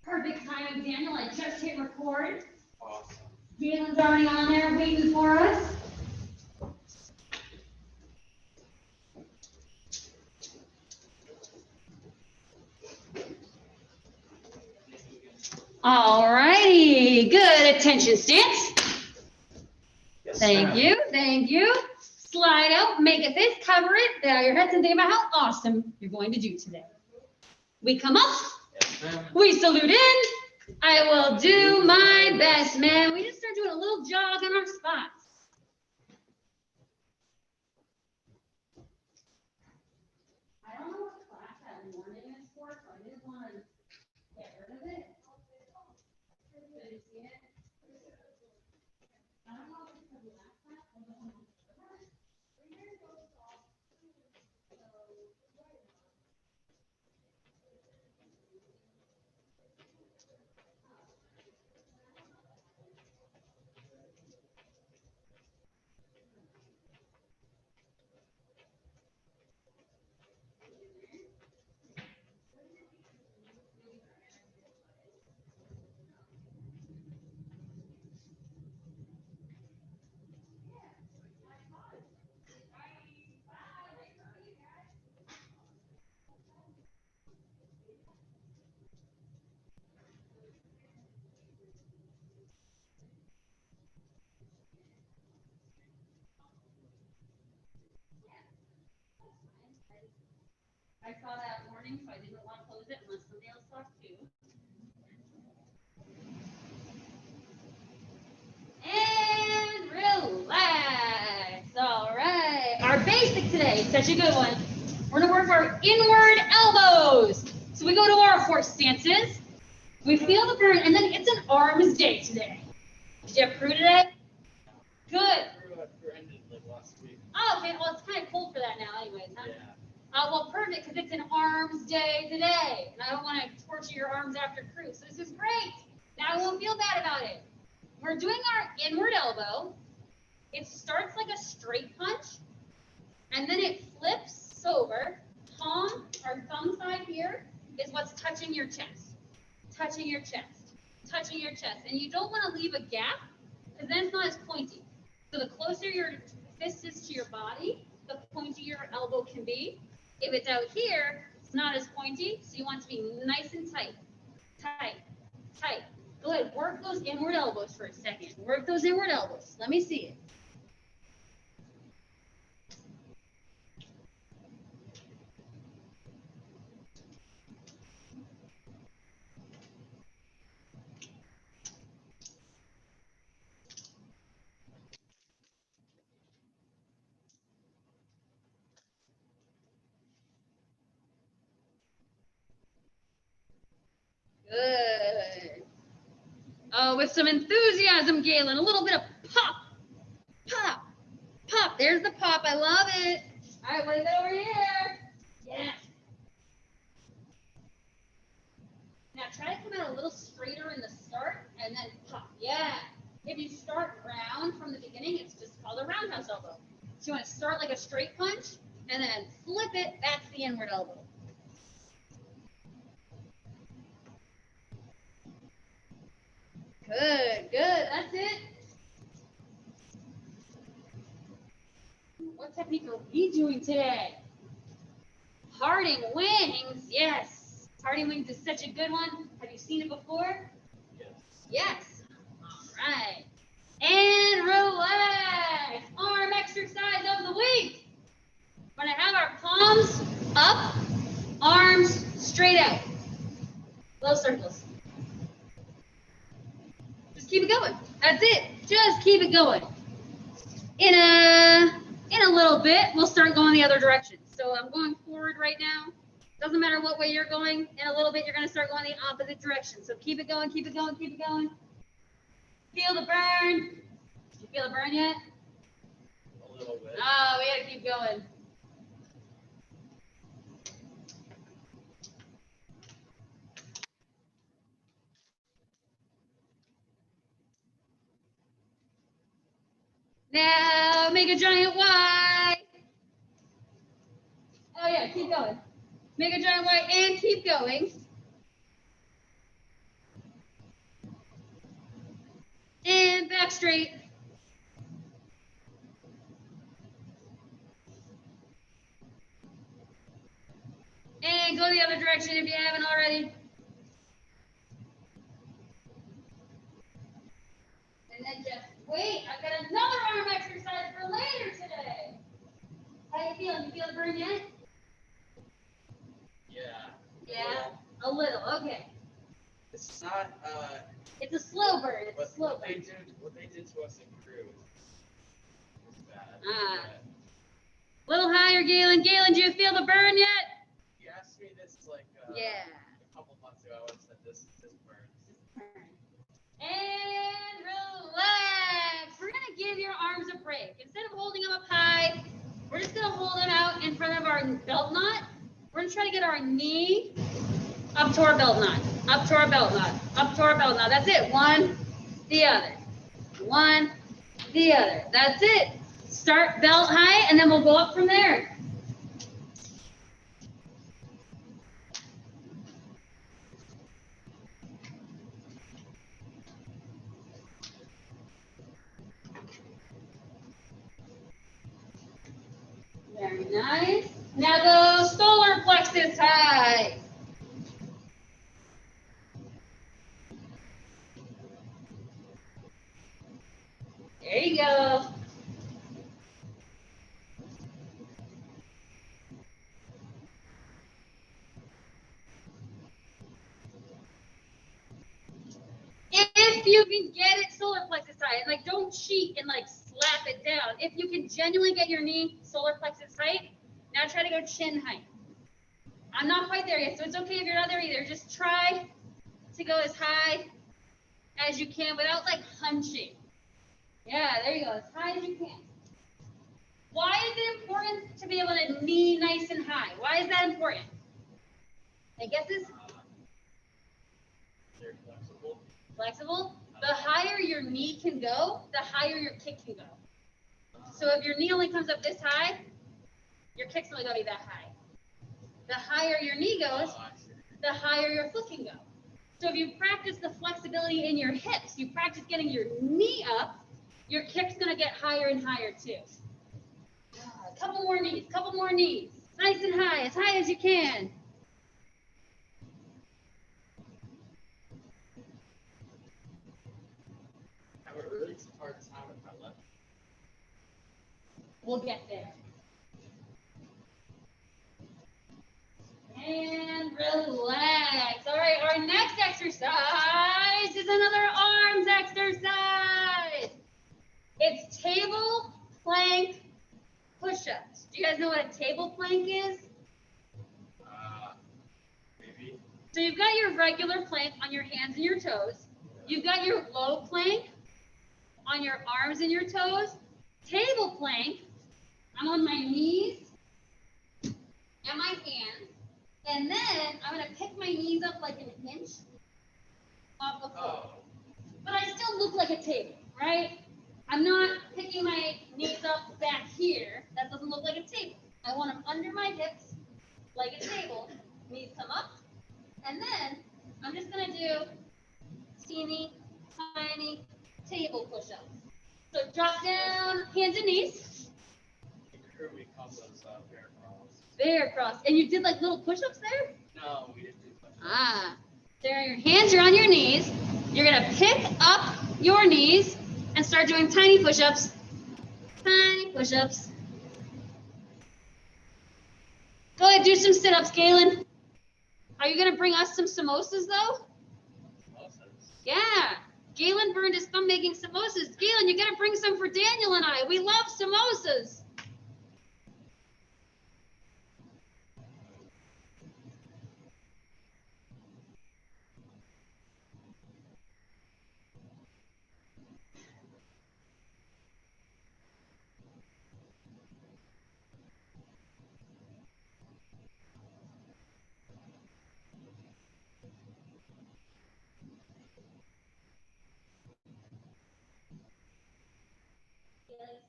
Perfect timing, Daniel. I just hit record. Awesome. Galen's already on there waiting for us. All righty, good attention stance. Yes, Thank you, thank you. Slide out, make a fist, cover it, bow your heads and think about how awesome you're going to do today. We come up, Yes, ma'am. we salute in. I will do my best, man. We just start doing a little jog in our spots. I don't know what class that morning is for, so I didn't want to get rid of it. Did you see it? I don't know if it's for the last class or the one before. I saw that morning, so I didn't want to close it unless somebody else saw too. And relax. All right. Our basic today, such a good one. We're going to work our inward elbows. So we go to our horse stances. We feel the burn, and then it's an arms day today. Did you have crew today? Good. Crew ended like last week. Oh, okay. Well, it's kind of cold for that now anyways, huh? Yeah. Well, perfect, because it's an arms day today, and I don't want to torture your arms after crew. So this is great. Now I won't feel bad about it. We're doing our inward elbow. It starts like a straight punch, and then it flips over. Palm, our thumb side here, is what's touching your chest. Touching your chest. Touching your chest. And you don't want to leave a gap, because then it's not as pointy. So the closer your fist is to your body, the pointier your elbow can be. If it's out here, it's not as pointy, so you want it to be nice and tight. Tight, tight. Go ahead, work those inward elbows for a second. Work those inward elbows. Let me see it. Good. Oh, with some enthusiasm, Galen. A little bit of pop, pop, pop. There's the pop. I love it. All right, what is that over here? Yes. Now try to come out a little straighter in the start and then pop. Yeah. If you start round from the beginning, it's just called a roundhouse elbow. So you want to start like a straight punch and then flip it. That's the inward elbow. Good, good. That's it. What technique are we doing today? Parting wings. Yes. Parting wings is such a good one. Have you seen it before? Yes. Yes. All right. And relax. Arm exercise of the week. We're going to have our palms up, arms straight out. Little circles. Just keep it going. That's it. Just keep it going. In a little bit, we'll start going the other direction. So I'm going forward right now. Doesn't matter what way you're going. In a little bit, you're going to start going the opposite direction. So keep it going, keep it going, keep it going. Feel the burn. Did you feel the burn yet? A little bit. Oh, we got to keep going. Now make a giant Y. Oh yeah, keep going. Make a giant Y and keep going. And back straight. And go the other direction if you haven't already. And then just wait. I've got another arm exercise for later today. How you feeling? You feel the burn yet? Yeah. Yeah, a little. Okay. It's not. It's a slow burn. It's a slow What they burn. did to us in crew was bad. Ah. A little higher, Galen. Galen, do you feel the burn yet? You asked me this like Yeah. a couple months ago. I would have said this burns. And relax. We're going to give your arms a break. Instead of holding them up high, we're just going to hold them out in front of our belt knot. We're going to try to get our knee up to our belt knot, up to our belt knot, up to our belt knot. That's it. One, the other. One, the other. That's it. Start belt high, and then we'll go up from there. Very nice. Now go solar plexus high. There you go. If you can get it solar plexus height, like don't cheat and like slap it down. If you can genuinely get your knee solar plexus height, now try to go chin height. I'm not quite there yet, so it's okay if you're not there either. Just try to go as high as you can without like hunching. Yeah, there you go, as high as you can. Why is it important to be able to knee nice and high? Why is that important? Any guesses? They're flexible. Flexible? The higher your knee can go, the higher your kick can go. So if your knee only comes up this high, your kick's only going to be that high. The higher your knee goes, the higher your foot can go. So if you practice the flexibility in your hips, you practice getting your knee up, your kick's going to get higher and higher too. A couple more knees, couple more knees. Nice and high, as high as you can. I have a really hard time with my left. We'll get there. And relax. All right, our next exercise is another arms exercise. It's table plank push-ups. Do you guys know what a table plank is? Maybe. So you've got your regular plank on your hands and your toes. You've got your low plank on your arms and your toes. Table plank, I'm on my knees and my hands. And then I'm going to pick my knees up like an inch off the floor. Oh. But I still look like a table, right? I'm not picking my knees up back here. That doesn't look like a table. I want them under my hips like a table. Knees come up. And then I'm just going to do teeny, tiny table push-ups. So drop down, hands and knees. In crew, we call those bear crawls. Bear cross. And you did like little push-ups there? No, we didn't do much. There are your hands, you're on your knees. You're going to pick up your knees and start doing tiny push-ups. Tiny push-ups. Go ahead, do some sit-ups, Galen. Are you going to bring us some samosas, though? Samosas? Yeah. Galen burned his thumb making samosas. Galen, you got to bring some for Daniel and I. We love samosas.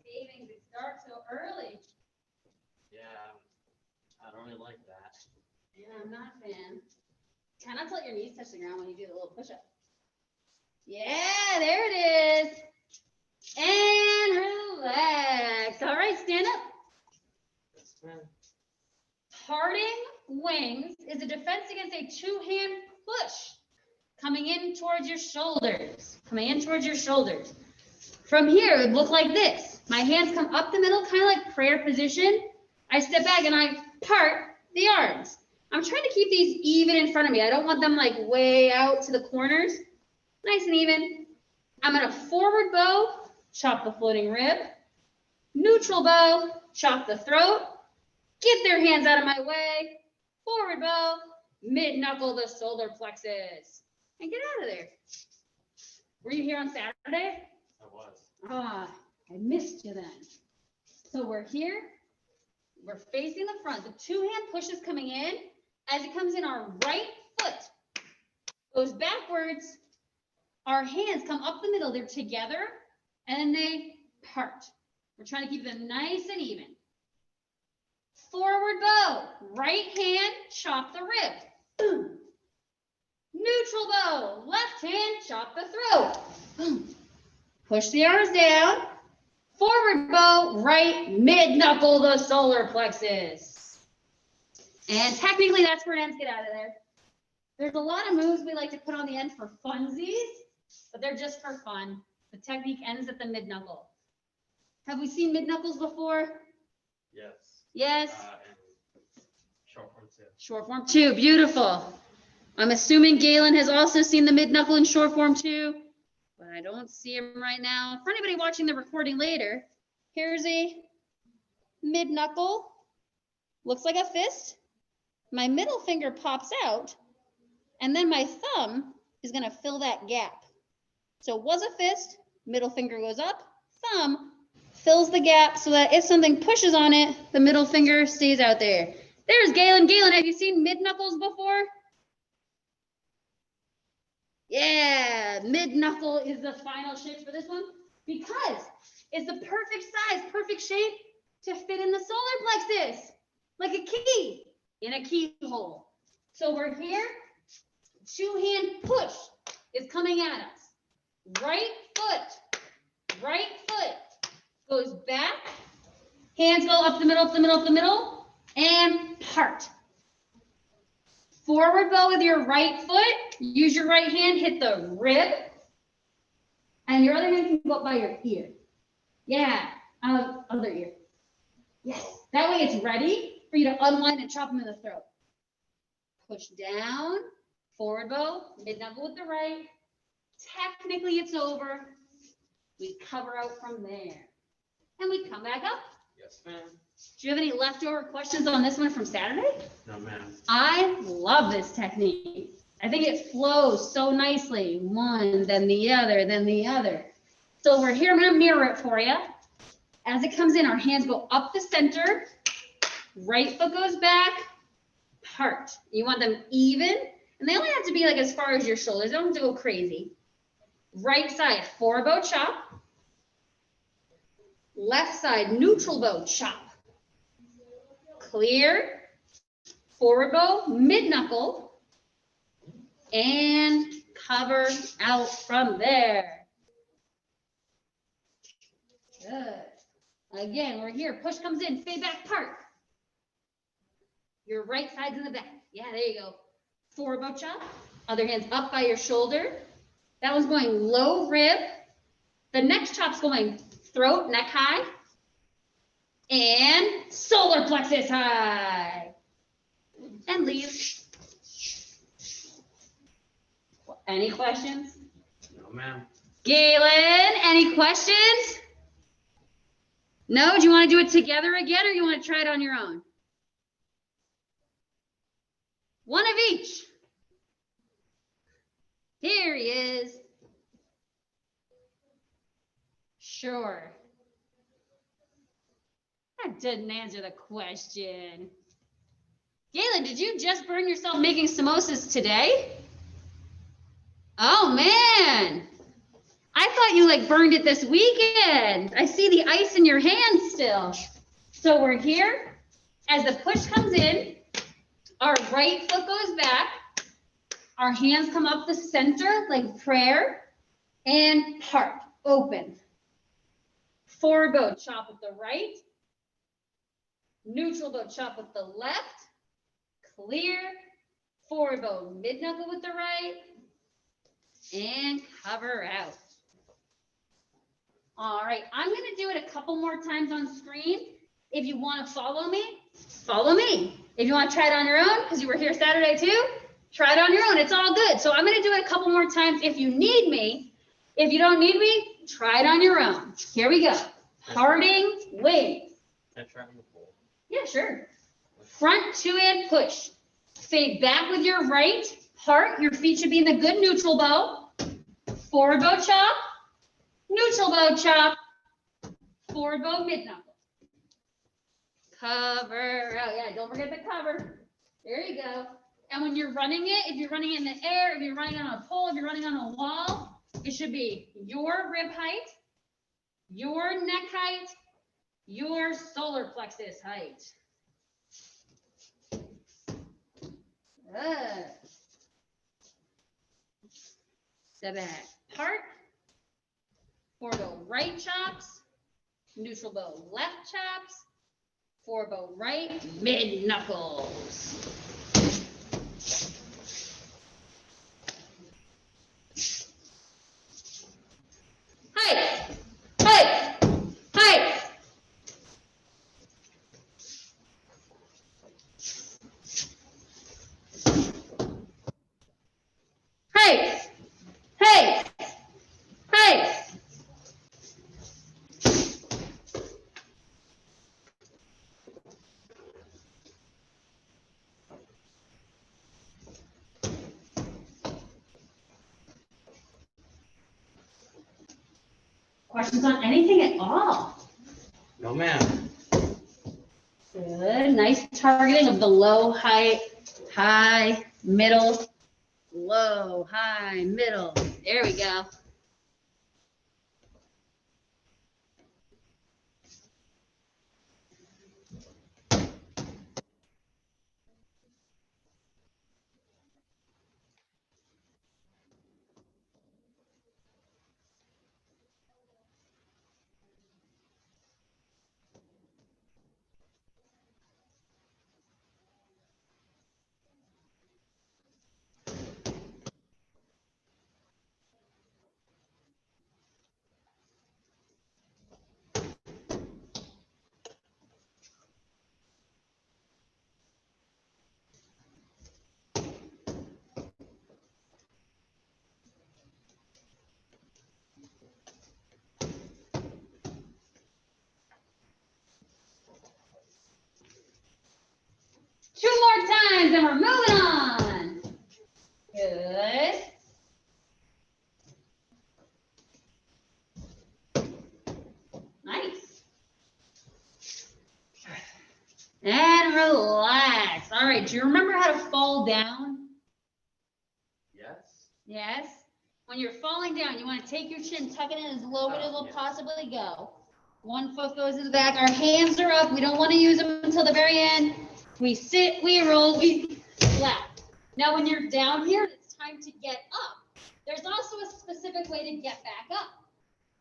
Savings, it starts so early. Yeah, I don't really like that. Yeah, I'm not a fan. Try not to let your knees touch the ground when you do the little push-up. Yeah, there it is. And relax. All right, stand up. Yes, ma'am. Parting wings is a defense against a two-hand push. Coming in towards your shoulders. Coming in towards your shoulders. From here, it would look like this. My hands come up the middle, kind of like prayer position. I step back and I part the arms. I'm trying to keep these even in front of me. I don't want them like way out to the corners. Nice and even. I'm going to forward bow, chop the floating rib. Neutral bow, chop the throat. Get their hands out of my way. Forward bow, mid-knuckle the solar plexus. And get out of there. Were you here on Saturday? I was. Ah, I missed you then. So we're here. We're facing the front. The two-hand push is coming in. As it comes in, our right foot goes backwards. Our hands come up the middle. They're together, and then they part. We're trying to keep them nice and even. Forward bow. Right hand, chop the rib. Boom. Neutral bow. Left hand, chop the throat. Boom. Push the arms down. Forward bow, right mid-knuckle the solar plexus. And technically, that's where it ends. Get out of there. There's a lot of moves we like to put on the end for funsies, but they're just for fun. The technique ends at the mid-knuckle. Have we seen mid-knuckles before? Yes. Yes. And short form too. Short form too. Beautiful. I'm assuming Galen has also seen the mid-knuckle in short form too, but I don't see him right now. For anybody watching the recording later, here's a mid-knuckle. Looks like a fist. My middle finger pops out, and then my thumb is going to fill that gap. So it was a fist, middle finger goes up, thumb fills the gap so that if something pushes on it, the middle finger stays out there. There's Galen. Galen, have you seen mid-knuckles before? Yeah, mid-knuckle is the final shape for this one because it's the perfect size, perfect shape to fit in the solar plexus, like a key in a keyhole. So we're here, two-hand push is coming at us. Right foot goes back, hands go up the middle, and part. Forward bow with your right foot. Use your right hand, hit the rib. And your other hand can go up by your ear. Yeah, other ear. Yes, that way it's ready for you to unwind and chop them in the throat. Push down, forward bow, mid-knuckle with the right. Technically it's over. We cover out from there. And we come back up. Yes, ma'am. Do you have any leftover questions on this one from Saturday? No, ma'am. I love this technique. I think it flows so nicely. One, then the other, then the other. So we're here, I'm gonna mirror it for you. As it comes in, our hands go up the center. Right foot goes back, part. You want them even, and they only have to be like as far as your shoulders. They don't have to go crazy. Right side, forward bow chop. Left side, neutral bow chop. Clear, forward bow, mid-knuckle, and cover out from there. Good. Again, we're here. Push comes in, fade back, part. Your right side's in the back. Yeah, there you go. Forward bow chop. Other hand's up by your shoulder. That one's going low rib. The next chop's going throat, neck high. And solar plexus high. And leave. Any questions? No, ma'am. Galen, any questions? No? Do you want to do it together again, or you want to try it on your own? One of each. Here he is. Sure. That didn't answer the question. Galen, did you just burn yourself making samosas today? Oh, man. I thought you like burned it this weekend. I see the ice in your hand still. So we're here. As the push comes in, our right foot goes back. Our hands come up the center like prayer. And part, open. Forward bow chop with the right. Neutral bow chop with the left. Clear. Forward bow mid knuckle with the right. And cover out. All right, I'm going to do it a couple more times on screen. If you want to follow me, follow me. If you want to try it on your own, because you were here Saturday too, try it on your own. It's all good. So I'm going to do it a couple more times if you need me. If you don't need me, try it on your own. Here we go. Parting wings. Can I try on the pole? Yeah, sure. Front two-hand push. Fade back with your right. Part. Your feet should be in the good neutral bow. Forward bow chop. Neutral bow chop. Forward bow mid knuckle. Cover. Oh yeah, don't forget the cover. There you go. And when you're running it, if you're running it in the air, if you're running on a pole, if you're running on a wall, it should be your rib height, your neck height, your solar plexus height. Good. Step back. Part. Forward bow right chops. Neutral bow left chops. Forward bow right. Mid knuckles. Height. Height. Height. Height. Height. Height. Questions on anything at all? No, ma'am. Good. Nice targeting of the low, high, high, middle, low, high, middle. There we go. Two more times and we're moving on. Good. Nice. And relax. All right, do you remember how to fall down? Yes. Yes. When you're falling down, you want to take your chin, tuck it in as low as it'll possibly go. One foot goes in the back. Our hands are up. We don't want to use them until the very end. We sit, we roll, we flap. Now, when you're down here, it's time to get up. There's also a specific way to get back up.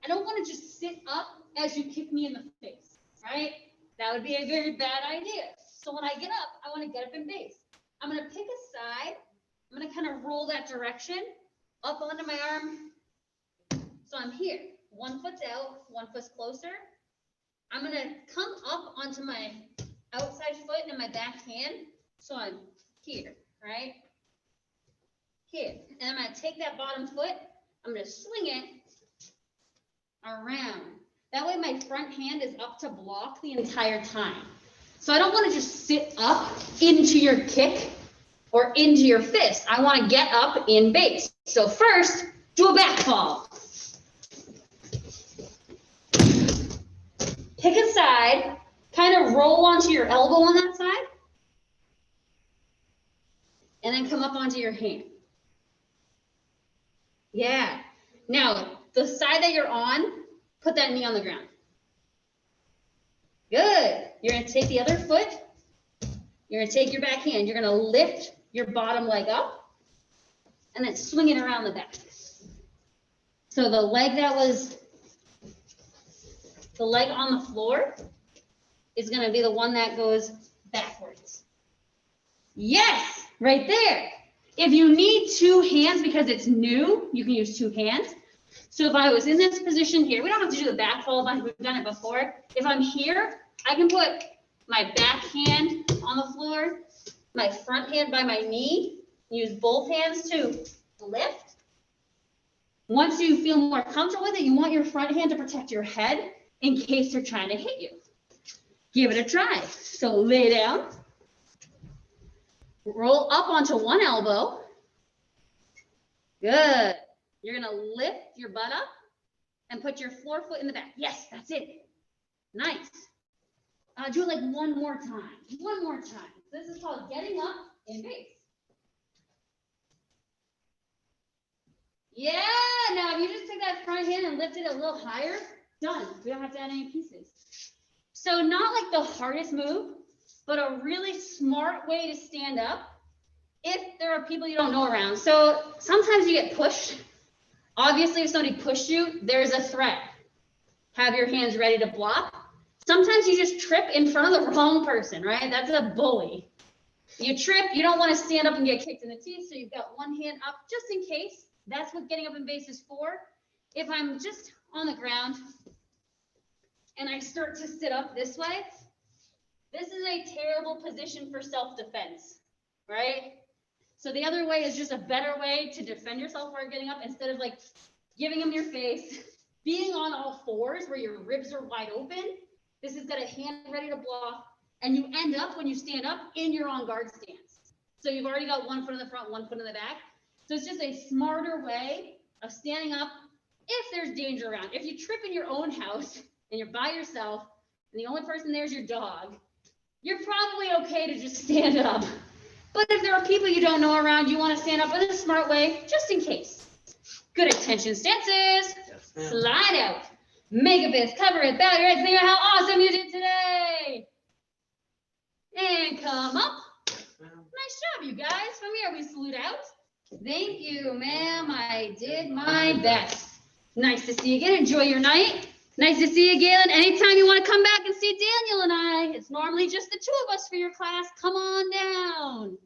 I don't want to just sit up as you kick me in the face, right? That would be a very bad idea. So when I get up, I want to get up in base. I'm going to pick a side. I'm going to kind of roll that direction up onto my arm. So I'm here. One foot's out, one foot's closer. I'm going to come up onto my outside foot and my back hand. So I'm here, right? Here. And I'm going to take that bottom foot. I'm going to swing it around. That way my front hand is up to block the entire time. So I don't want to just sit up into your kick or into your fist. I want to get up in base. So first, do a back fall. Pick a side, kind of roll onto your elbow on that side, and then come up onto your hand. Yeah. Now, the side that you're on, put that knee on the ground. Good. You're going to take the other foot. You're going to take your back hand. You're going to lift your bottom leg up and then swing it around the back. So the leg the leg on the floor is gonna be the one that goes backwards. Yes, right there. If you need two hands because it's new, you can use two hands. So if I was in this position here, we don't have to do the back fold like we've done it before. If I'm here, I can put my back hand on the floor, my front hand by my knee, use both hands to lift. Once you feel more comfortable with it, you want your front hand to protect your head in case they're trying to hit you. Give it a try. So lay down, roll up onto one elbow. Good. You're gonna lift your butt up and put your forefoot in the back. Yes, that's it. Nice. Do it like one more time. One more time. This is called getting up in base. Yeah, now if you just take that front hand and lift it a little higher, done. We don't have to add any pieces. So not like the hardest move, but a really smart way to stand up if there are people you don't know around. So sometimes you get pushed. Obviously, if somebody pushed you, there's a threat. Have your hands ready to block. Sometimes you just trip in front of the wrong person, right? That's a bully. You trip, you don't want to stand up and get kicked in the teeth, so you've got one hand up just in case. That's what getting up in base is for. If I'm just on the ground and I start to sit up this way, this is a terrible position for self-defense, right? So the other way is just a better way to defend yourself while you're getting up instead of like giving them your face, being on all fours where your ribs are wide open. This has got a hand ready to block, and you end up when you stand up in your on guard stance. So you've already got one foot in the front, one foot in the back. So it's just a smarter way of standing up if there's danger around. If you trip in your own house and you're by yourself and the only person there is your dog, you're probably okay to just stand up. But if there are people you don't know around, you want to stand up in a smart way, just in case. Good attention stances. Yes, slide out. Make a fist, cover it, bow your head, think about how awesome you did today. And come up. Nice job, you guys. From here, we salute out. Thank you, ma'am. I did my best. Nice to see you again. Enjoy your night. Nice to see you, Galen. Anytime you want to come back and see Daniel and I, it's normally just the two of us for your class. Come on down.